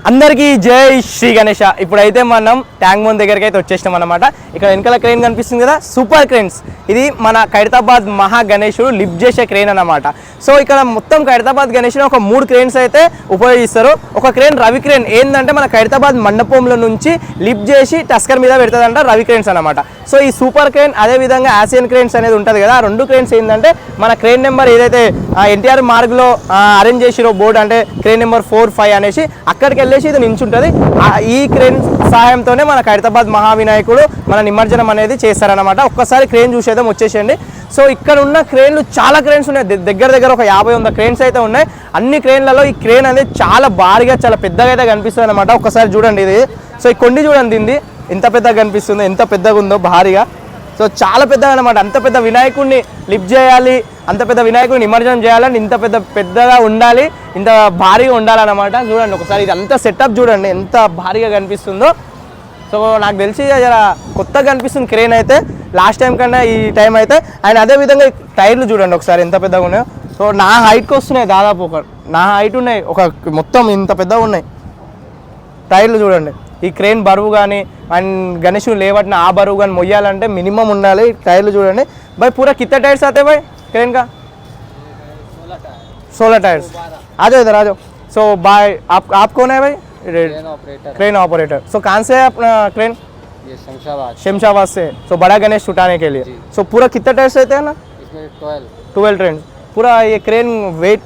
అందరికీ జై శ్రీ గణేష. ఇప్పుడైతే మనం ట్యాంక్ బండ్ దగ్గరికి అయితే వచ్చేసినాం అనమాట. ఇక్కడ వెనకాల క్రేన్ కనిపిస్తుంది కదా, సూపర్ క్రేన్స్. ఇది మన ఖైరతాబాద్ మహా గణేశుడు లిఫ్ట్ చేసే క్రేన్ అనమాట. సో ఇక్కడ మొత్తం ఖైరతాబాద్ గణేశుడు ఒక 3 క్రేన్స్ అయితే ఉపయోగిస్తారు. ఒక క్రేన్ రవి క్రేన్ ఏంటంటే మన ఖైరతాబాద్ మండపంలో నుంచి లిఫ్ట్ చేసి టస్కర్ మీద పెడుతుందంట, రవి క్రేన్స్ అనమాట. సో ఈ సూపర్ క్రేన్ అదేవిధంగా ఆసియన్ క్రేన్స్ అనేది ఉంటుంది కదా, ఆ 2 క్రేన్స్ ఏంటంటే మన క్రేన్ నెంబర్ ఏదైతే ఎన్టీఆర్ మార్గ్లో అరేంజ్ చేసిరో బోర్డు, అంటే క్రేన్ నెంబర్ 4, 5 అనేసి అక్కడికి వెళ్ళేసి ఇది నించుంటుంది. ఈ క్రేన్ సహాయంతోనే మన ఖైరతాబాద్ మహావినాయకుడు మన నిమజ్జనం అనేది చేస్తారనమాట. ఒక్కసారి క్రేన్ చూసేద్దాం, వచ్చేసేయండి. సో ఇక్కడ ఉన్న క్రేన్లు చాలా క్రేన్స్ ఉన్నాయి, దగ్గర ఒక 50-100 క్రేన్స్ అయితే ఉన్నాయి. అన్ని క్రేన్లలో ఈ క్రేన్ అనేది చాలా భారీగా చాలా పెద్దగా అయితే కనిపిస్తుంది అనమాట. ఒక్కసారి చూడండి ఇది. సో ఈ కొండి చూడండి, దీన్ని ఎంత పెద్దగా కనిపిస్తుందో, ఎంత పెద్దగా ఉందో భారీగా. సో చాలా పెద్దగా అనమాట. అంత పెద్ద వినాయకుడిని లిఫ్ట్ చేయాలి, అంత పెద్ద వినాయకుడిని నిమజ్జనం చేయాలని ఇంత పెద్దగా ఉండాలి, ఇంత భారీగా ఉండాలన్నమాట. చూడండి ఒకసారి ఇది అంతా సెటప్ చూడండి ఎంత భారీగా కనిపిస్తుందో. సో నాకు తెలిసి జర కొత్తగా కనిపిస్తుంది క్రేన్ అయితే లాస్ట్ టైం కన్నా ఈ టైం అయితే. అండ్ అదేవిధంగా టైర్లు చూడండి ఒకసారి ఎంత పెద్దగా ఉన్నాయో. సో నా హైట్కి వస్తున్నాయి, దాదాపు నా హైట్ ఉన్నాయి, ఒక మొత్తం ఇంత పెద్దగా ఉన్నాయి టైర్లు చూడండి. ఈ క్రేన్ బరువు కానీ అండ్ గణేశుడు లేవట్టిన ఆ బరువు కానీ మొయ్యాలంటే మినిమం ఉండాలి. టైర్లు చూడండి भाई, पूरा कितने टायर्स आते हैं भाई क्रेन का? 16 टायर्स. आ जाओ इधर आ जाओ. सो बाय आप कौन है भाई? Crane operator. सो कहाँ से है अपना क्रेन? ये शमशाबाद से. सो बड़ा गणेश उठाने के लिए. सो पूरा कितने टायर्स रहते हैं ना? इसमें 12 ट्रेन. पूरा ये क्रेन वेट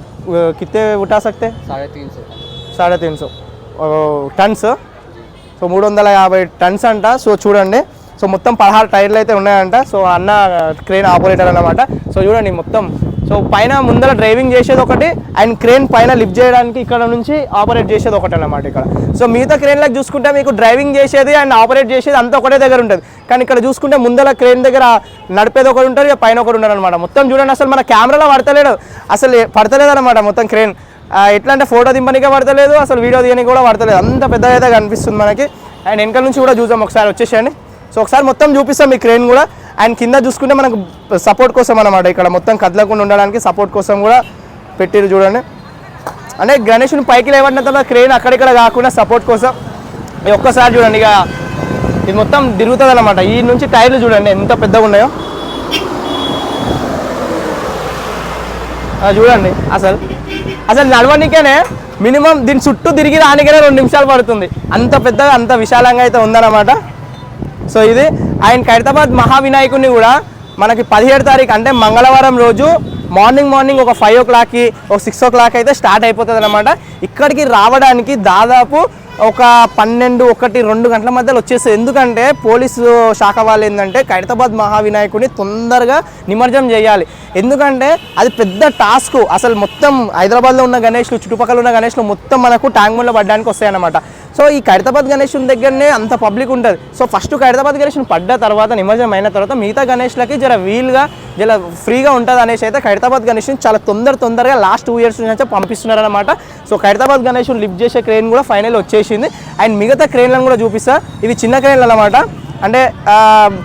कितने उठा सकते हैं? 350 टन्स. సో 350 టన్స్ అంట. సో చూడండి, సో మొత్తం 16 టైర్లు అయితే ఉన్నాయంట. సో అన్న క్రేన్ ఆపరేటర్ అన్నమాట. సో చూడండి మొత్తం. సో పైన ముందర డ్రైవింగ్ చేసేది ఒకటి, అండ్ క్రేన్ పైన లిఫ్ట్ చేయడానికి ఇక్కడ నుంచి ఆపరేట్ చేసేది ఒకటి అన్నమాట ఇక్కడ. సో మిగతా క్రేన్లకు చూసుకుంటే మీకు డ్రైవింగ్ చేసేది అండ్ ఆపరేట్ చేసేది అంతా ఒకటే దగ్గర ఉంటుంది. కానీ ఇక్కడ చూసుకుంటే ముందర క్రేన్ దగ్గర నడిపేది ఒకటి ఉంటుంది, పైన ఒకటి ఉంటుంది అనమాట. మొత్తం చూడండి, అసలు మన కెమెరాలో పడతలేదు అనమాట మొత్తం క్రేన్. ఎట్లా అంటే ఫోటో దింపనికే పడతలేదు, అసలు వీడియో తీయడానికి కూడా పడతలేదు, అంత పెద్దగా అయితే కనిపిస్తుంది మనకి. అండ్ వెనకాల నుంచి కూడా చూద్దాం ఒకసారి, వచ్చేసేయండి. సో ఒకసారి మొత్తం చూపిస్తాం ఈ క్రేన్ కూడా. అండ్ కింద చూసుకుంటే మనకు సపోర్ట్ కోసం అనమాట, ఇక్కడ మొత్తం కదలకుండా ఉండడానికి సపోర్ట్ కోసం కూడా పెట్టిరు చూడండి. అంటే గణేషుని పైకి లేవడిన తర్వాత క్రేన్ అక్కడిక్కడ కాకుండా సపోర్ట్ కోసం. ఒక్కసారి చూడండి, ఇక ఇది మొత్తం తిరుగుతుంది అనమాట. ఈ నుంచి టైర్లు చూడండి ఎంత పెద్దగా ఉన్నాయో చూడండి. అసలు నడవడానికేనే మినిమం దీని చుట్టూ తిరిగి రానికనే 2 నిమిషాలు పడుతుంది, అంత పెద్దగా అంత విశాలంగా అయితే ఉందన్నమాట. సో ఇది. ఆయన ఖైరతాబాద్ మహావినాయకుడిని కూడా మనకి 17 తారీఖు అంటే మంగళవారం రోజు మార్నింగ్ ఒక 5 o'clockకి ఒక 6 o'clock అయితే స్టార్ట్ అయిపోతుంది అనమాట. ఇక్కడికి రావడానికి దాదాపు ఒక 12, 1, 2 గంటల మధ్యలో వచ్చేస్తుంది. ఎందుకంటే పోలీసు శాఖ వాళ్ళు ఏంటంటే ఖైరతాబాద్ మహావినాయకుడిని తొందరగా నిమజ్జనం చేయాలి. ఎందుకంటే అది పెద్ద టాస్క్. అసలు మొత్తం హైదరాబాద్లో ఉన్న గణేష్లు, చుట్టుపక్కల ఉన్న గణేష్లు మొత్తం మనకు ట్యాంక్ బండ్లో పడడానికి వస్తాయి అన్నమాట. సో ఈ ఖైరతాబాద్ గణేశుని దగ్గరనే అంత పబ్లిక్ ఉంటుంది. సో ఫస్ట్ ఖైరతాబాద్ గణేశుని పడ్డ తర్వాత, నిమజ్జనం అయిన తర్వాత మిగతా గణేష్లకి జర వీలుగా జర ఫ్రీగా ఉంటుంది అనేసి అయితే ఖైరతాబాద్ గణేశుని చాలా తొందరగా లాస్ట్ 2 years నుంచి పంపిస్తున్నారు అనమాట. సో ఖైరతాబాద్ గణేశుని లిఫ్ట్ చేసే క్రేన్ కూడా ఫైనల్ వచ్చేసింది. అండ్ మిగతా క్రేన్లను కూడా చూపిస్తా. ఇవి చిన్న క్రేన్లు అనమాట, అంటే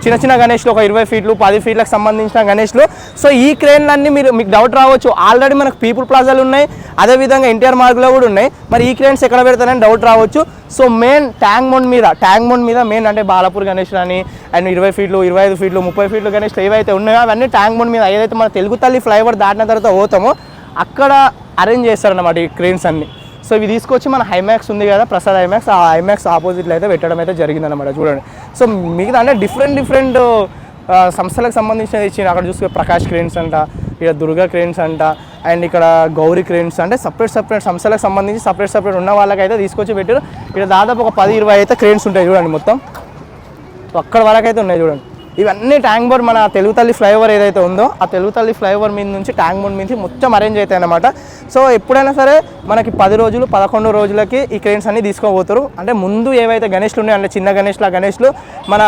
చిన్న గణేష్లు ఒక 20 feet 10 feetలకు సంబంధించిన గణేష్లు. సో ఈ క్రేన్లన్నీ మీకు డౌట్ రావచ్చు, ఆల్రెడీ మనకు పీపుల్ ప్లాజాలు ఉన్నాయి, అదేవిధంగా ఎన్టీఆర్ మార్గ్లో కూడా ఉన్నాయి. మరి ఈ క్రేన్స్ ఎక్కడ పెడతానని డౌట్ రావచ్చు. సో మెయిన్ ట్యాంక్ బండ్ మీద మెయిన్ అంటే బాలాపూర్ గణేష్లు అని అండ్ 20 feet 25 feet 30 feet గణేష్లు ఏవైతే ఉన్నాయో అవన్నీ ట్యాంక్ బండ్ మీద, ఏదైతే మన తెలుగు తల్లి ఫ్లైఓవర్ దాటిన తర్వాత పోతామో అక్కడ అరేంజ్ చేస్తారన్నమాట ఈ క్రేన్స్ అన్ని. సో ఇవి తీసుకొచ్చి మన హైమాక్స్ ఉంది కదా, ప్రసాద్ హైమాక్స్, ఆ హైమాక్స్ ఆపోజిట్లో అయితే పెట్టడం అయితే జరిగిందనమాట. చూడండి. సో మిగతా అంటే డిఫరెంట్ సంస్థలకు సంబంధించినది ఇచ్చిన. అక్కడ చూసుకునే ప్రకాష్ క్రేన్స్ అంట, ఇక్కడ దుర్గా క్రేన్స్ అంట, అండ్ ఇక్కడ గౌరీ క్రేన్స్, అంటే సపరేట్ సంస్థలకు సంబంధించి సపరేట్ ఉన్న వాళ్ళకైతే తీసుకొచ్చి పెట్టారు. ఇక్కడ దాదాపు ఒక 10-20 అయితే క్రేన్స్ ఉంటాయి చూడండి మొత్తం. సో అక్కడ వరకు అయితే ఉన్నాయి చూడండి. ఇవన్నీ ట్యాంక్ బండ్ మన తెలుగు తల్లి ఫ్లైఓవర్ ఏదైతే ఉందో ఆ తెలుగు తల్లి ఫ్లైఓవర్ మీద నుంచి ట్యాంక్ బండ్ నుంచి మొత్తం అరేంజ్ అవుతాయి అన్నమాట. సో ఎప్పుడైనా సరే మనకి 10 రోజులు 11 రోజులకి ఈ క్రేన్స్ అన్ని తీసుకోబోతారు. అంటే ముందు ఏవైతే గణేష్లు ఉన్నాయో, అంటే చిన్న గణేష్లు మన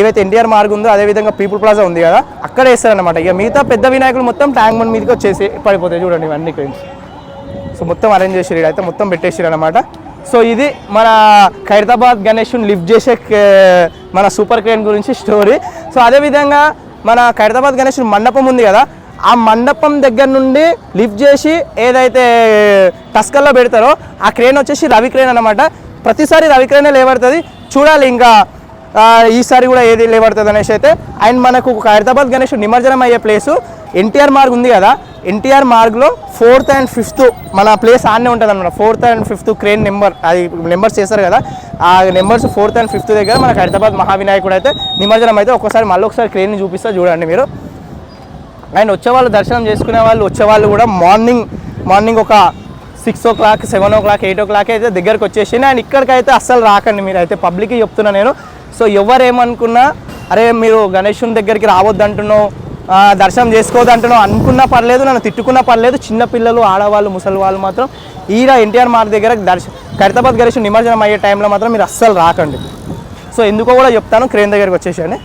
ఏవైతే ఎన్టీఆర్ మార్గ్ ఉందో, అదేవిధంగా పీపుల్ ప్లాజా ఉంది కదా, అక్కడ వేస్తారనమాట. ఇక మిగతా పెద్ద వినాయకులు మొత్తం ట్యాంక్ బండ్ మీదకి వచ్చేసి పడిపోతాయి చూడండి ఇవన్నీ క్రేన్స్. సో మొత్తం అరేంజ్ చేసి అయితే మొత్తం పెట్టేసారు అనమాట. సో ఇది మన ఖైరతాబాద్ గణేశుని లిఫ్ట్ చేసే మన సూపర్ క్రేన్ గురించి స్టోరీ. సో అదేవిధంగా మన ఖైరతాబాద్ గణేశుని మండపం ఉంది కదా, ఆ మండపం దగ్గర నుండి లిఫ్ట్ చేసి ఏదైతే టస్కర్లో పెడతారో ఆ క్రేన్ వచ్చేసి రవి క్రేన్ అనమాట. ప్రతిసారి రవి క్రేనే లేబడుతుంది. చూడాలి ఇంకా ఈసారి కూడా ఏది లేబడుతుంది అనేసి అయితే. అండ్ మనకు ఖైరతాబాద్ గణేష్ నిమజ్జనం అయ్యే ప్లేసు ఎన్టీఆర్ మార్గ్ ఉంది కదా, ఎన్టీఆర్ మార్గ్లో 4th and 5th మన ప్లేస్ ఆడనే ఉంటుంది అనమాట. 4th and 5th crane number, అది నెంబర్స్ చేస్తారు కదా, ఆ నెంబర్స్ 4th and 5th దగ్గర మన ఖైరతాబాద్ మహావినాయకుడు అయితే నిమజ్జనం అయితే. ఒకసారి మళ్ళీ ఒకసారి క్రేన్ని చూపిస్తా చూడండి మీరు. అండ్ వచ్చేవాళ్ళు దర్శనం చేసుకునే వాళ్ళు వచ్చేవాళ్ళు కూడా మార్నింగ్ ఒక 6 o'clock 7 o'clock 8 o'clock అయితే దగ్గరకు వచ్చేసి. అండ్ ఇక్కడికైతే అస్సలు రాకండి మీరు అయితే, పబ్లిక్కి చెప్తున్నా నేను. సో ఎవరేమనుకున్నా అరే మీరు గణేశుని దగ్గరికి రావద్దు అంటున్నావు, దర్శనం చేసుకోవద్దు అంటున్నావు అనుకున్నా పర్లేదు, నన్ను తిట్టుకున్నా పర్లేదు, చిన్నపిల్లలు ఆడవాళ్ళు ముసలి వాళ్ళు మాత్రం ఈడ ఎన్టీఆర్ మార్గ్ దగ్గర ఖైరతాబాద్ గణేశుని నిమజ్జనం అయ్యే టైంలో మాత్రం మీరు అస్సలు రాకండి. సో ఎందుకో కూడా చెప్తాను, క్రేన్ దగ్గరికి వచ్చేసండి.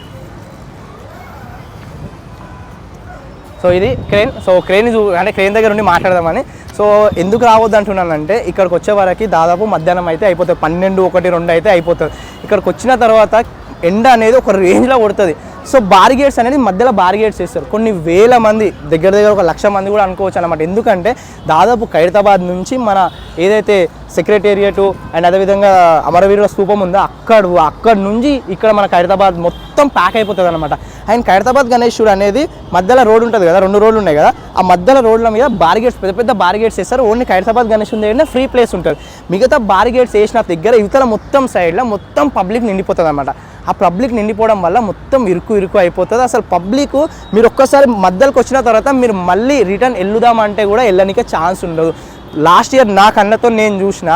సో ఇది క్రేన్. సో క్రేన్ అంటే క్రేన్ దగ్గర ఉండి మాట్లాడదామని. సో ఎందుకు రావద్దు అంటున్నానంటే ఇక్కడికి వచ్చే వరకు దాదాపు మధ్యాహ్నం అయితే అయిపోతుంది, 12, 1, 2 అయితే అయిపోతుంది. ఇక్కడికి వచ్చిన తర్వాత ఎండ అనేది ఒక రేంజ్లో కొడుతుంది. సో బారిగేట్స్ అనేది మధ్యలో బారిగేట్స్ వేస్తారు. కొన్ని వేల మంది, దగ్గర 1,00,000 మంది కూడా అనుకోవచ్చు అనమాట. ఎందుకంటే దాదాపు ఖైరతాబాద్ నుంచి మన ఏదైతే సెక్రటేరియట్ అండ్ అదేవిధంగా అమరవీరుల స్తూపం ఉందో అక్కడి నుంచి ఇక్కడ మన ఖైరతాబాద్ మొత్తం ప్యాక్ అయిపోతుంది అనమాట. అండ్ ఖైరతాబాద్ గణేశుడు అనేది మధ్యలో రోడ్ ఉంటుంది కదా, 2 రోడ్లు ఉన్నాయి కదా, ఆ మధ్యలో రోడ్ల మీద బారిగేట్స్ పెద్ద పెద్ద బారిగేట్స్ వేస్తారు. ఓన్లీ ఖైరతాబాద్ గణేశుడి దగ్గర ఫ్రీ ప్లేస్ ఉంటుంది. మిగతా బారిగేట్స్ వేసిన దగ్గర ఇవతల మొత్తం సైడ్లో మొత్తం పబ్లిక్ నిండిపోతుంది అనమాట. ఆ పబ్లిక్ నిండిపోవడం వల్ల మొత్తం ఇరుకు అయిపోతుంది. అసలు పబ్లిక్ మీరు ఒక్కసారి మధ్యలోకి వచ్చిన తర్వాత మీరు మళ్ళీ రిటర్న్ వెళ్దామంటే కూడా వెళ్ళనికే ఛాన్స్ ఉండదు. లాస్ట్ ఇయర్ నా కళ్ళతో నేను చూసిన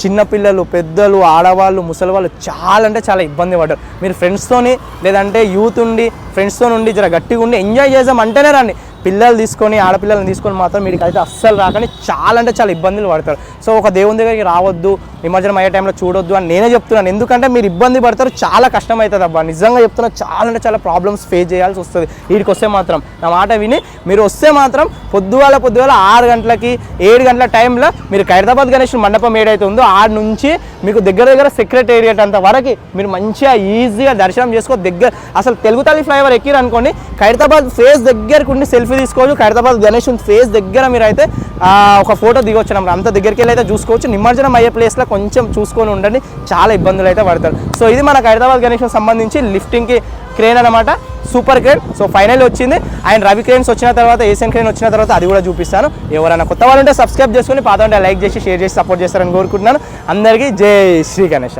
చిన్నపిల్లలు, పెద్దలు, ఆడవాళ్ళు, ముసలి వాళ్ళు చాలా అంటే చాలా ఇబ్బంది పడ్డారు. మీరు ఫ్రెండ్స్తోని లేదంటే యూత్ ఉండి ఫ్రెండ్స్తో ఉండి జర గట్టిగా ఉండి ఎంజాయ్ చేద్దాం అంటేనే రండి. పిల్లలు తీసుకొని ఆడపిల్లలను తీసుకొని మాత్రం వీడికి అయితే అస్సలు రాకని చాలా అంటే చాలా ఇబ్బందులు పడతారు. సో ఒక దేవుని దగ్గరికి రావద్దు, నిమజ్జనం అయ్యే టైంలో చూడొద్దు అని నేనే చెప్తున్నాను. ఎందుకంటే మీరు ఇబ్బంది పడతారు, చాలా కష్టం అవుతుంది అబ్బా. నిజంగా చెప్తున్నా, చాలా అంటే చాలా ప్రాబ్లమ్స్ ఫేస్ చేయాల్సి వస్తుంది. వీడికి వస్తే మాత్రం నా మాట విని మీరు వస్తే మాత్రం పొద్దుగాల 6 గంటలకి 7 గంటల టైంలో మీరు ఖైరతాబాద్ గణేశ్ మండపం ఏదైతే ఉందో ఆడ నుంచి మీకు దగ్గర సెక్రటేరియట్ అంత వరకు మీరు మంచిగా ఈజీగా దర్శనం చేసుకో. అసలు తెలుగు తల్లి ఫ్లైఓవర్ ఎక్కిరు అనుకోండి, ఖైరతాబాద్ ఫేస్ దగ్గరకు ఉండి సెల్ఫీ తీసుకోవచ్చు. ఖైరతాబాద్ గణేశ్ ఫేస్ దగ్గర మీరు అయితే ఒక ఫోటో దిగొచ్చు అన్నమాట. అంత దగ్గరికి వెళ్ళి అయితే చూసుకోవచ్చు. నిమజ్జనం అయ్యే ప్లేస్లో కొంచెం చూసుకొని ఉండండి, చాలా ఇబ్బందులు అయితే పడతారు. సో ఇది మన ఖైరతాబాద్ గణేశ్ సంబంధించి లిఫ్టింగ్కి క్రేన్ అనమాట, సూపర్ క్రేన్. సో ఫైనల్ వచ్చింది. అండ్ రవి క్రేన్స్ వచ్చిన తర్వాత, ఏషియన్ క్రేన్ వచ్చిన తర్వాత అది కూడా చూపిస్తాను. ఎవరైనా కొత్త వాళ్ళు ఉంటే సబ్స్క్రైబ్ చేసుకొని, పాత ఉంటే లైక్ చేసి షేర్ చేసి సపోర్ట్ చేస్తారని కోరుకుంటున్నాను. అందరికీ జై శ్రీ గణేశ.